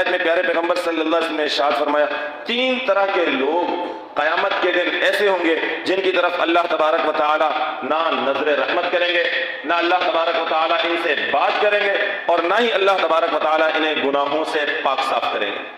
آیت میں پیارے پیغمبر صلی اللہ علیہ وسلم نے ارشاد فرمایا 3 طرح کے لوگ قیامت کے دن ایسے ہوں گے جن کی طرف اللہ تبارک و تعالی نہ نظر رحمت کریں گے، نہ اللہ تبارک و تعالی ان سے بات کریں گے، اور نہ ہی اللہ تبارک و تعالی انہیں گناہوں سے پاک صاف کریں گے۔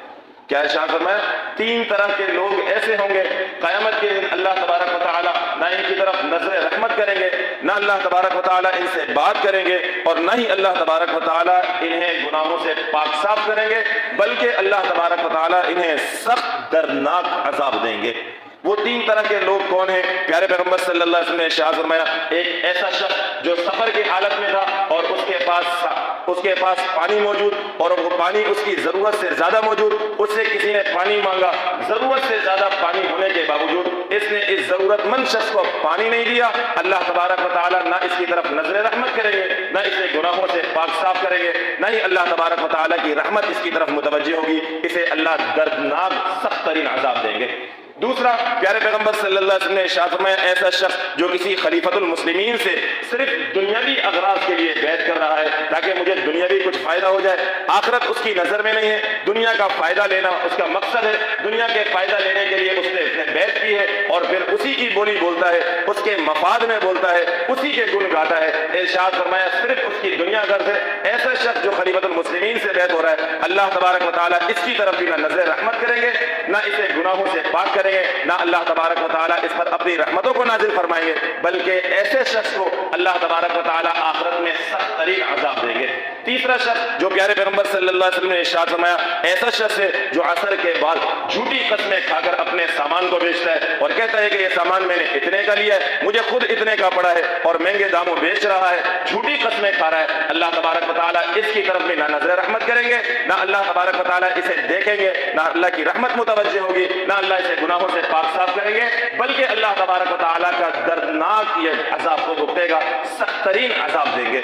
کیا ارشاد فرمایا؟ 3 طرح کے لوگ ایسے ہوں گے قیامت کے دن اللہ تبارک و تعالی نہ ان کی طرف نظر رحمت کریں گے، نہ اللہ تبارک و تعالی ان سے بات کریں گے، اور نہ ہی اللہ تبارک و تعالی انہیں گناہوں سے پاک صاف کریں گے، بلکہ اللہ تبارک و تعالی انہیں سخت دردناک عذاب دیں گے۔ وہ 3 طرح کے لوگ کون ہیں؟ پیارے پیغمبر صلی اللہ علیہ وسلم نے ارشاد فرمایا، ایک ایسا شخص جو سفر کی حالت میں تھا اور اس کے پاس پانی موجود، اور وہ پانی اس کی ضرورت سے زیادہ موجود، اس سے کسی نے پانی مانگا، ضرورت سے زیادہ پانی ہونے کے باوجود اس نے اس ضرورت مند شخص کو پانی نہیں دیا، اللہ تبارک و تعالیٰ نہ اس کی طرف نظر رحمت کریں گے، نہ اسے گناہوں سے پاک صاف کریں گے، نہ ہی اللہ تبارک و تعالیٰ کی رحمت اس کی طرف متوجہ ہوگی، اسے اللہ دردناک سخت ترین عذاب دیں گے۔ دوسرا، پیارے پیغمبر صلی اللہ علیہ وسلم نے ارشاد فرمایا، ایسا شخص جو کسی خلیفۃ المسلمین سے صرف دنیاوی اغراض کے لیے بیعت کر رہا ہے تاکہ مجھے دنیاوی کچھ فائدہ ہو جائے، آخرت اس کی نظر میں نہیں ہے، دنیا کا فائدہ لینا اس کا مقصد ہے، دنیا کے فائدہ لینے کے لیے اس نے بیعت کی ہے اور پھر اسی کی بولی بولتا ہے، اس کے مفاد میں بولتا ہے، اسی کے گن گاتا ہے۔ ارشاد فرمایا صرف اس کی دنیا غرض ہے، ایسا شخص جو خلیفۃ المسلمین سے بیعت ہو رہا ہے، اللہ تبارک و تعالیٰ اس کی طرف بھی نہ نظر رحمت کریں گے، نہ اسے گناہوں سے پاک کریں گے، نہ اللہ تبارک و تعالیٰ اس پر اپنی رحمتوں کو نازل فرمائیں گے، بلکہ ایسے شخص کو اللہ تبارک و تعالیٰ آخرت میں سخت ترین عذاب دیں گے۔ تیسرا شخص جو پیارے پیغمبر صلی اللہ علیہ وسلم نے ارشاد فرمایا، ایسا شخص ہے جو عصر کے بعد جھوٹی قسمیں کھا کر اپنے سامان کو بیچتا ہے اور کہتا ہے کہ یہ سامان میں نے اتنے کا لیا ہے، مجھے خود اتنے کا پڑا ہے، اور مہنگے داموں بیچ رہا ہے، جھوٹی قسمیں کھا رہا ہے، اللہ تبارک و تعالیٰ اس کی طرف بھی نہ نظر رحمت کریں گے، نہ اللہ تبارک و تعالیٰ اسے دیکھیں گے، نہ اللہ کی رحمت متوجہ ہوگی، نہ اللہ اسے گناہوں سے پاک صاف کریں گے، بلکہ اللہ تبارک و تعالیٰ کا دردناک یہ عذاب کو بھگتے گا، سخت ترین عذاب دیں گے۔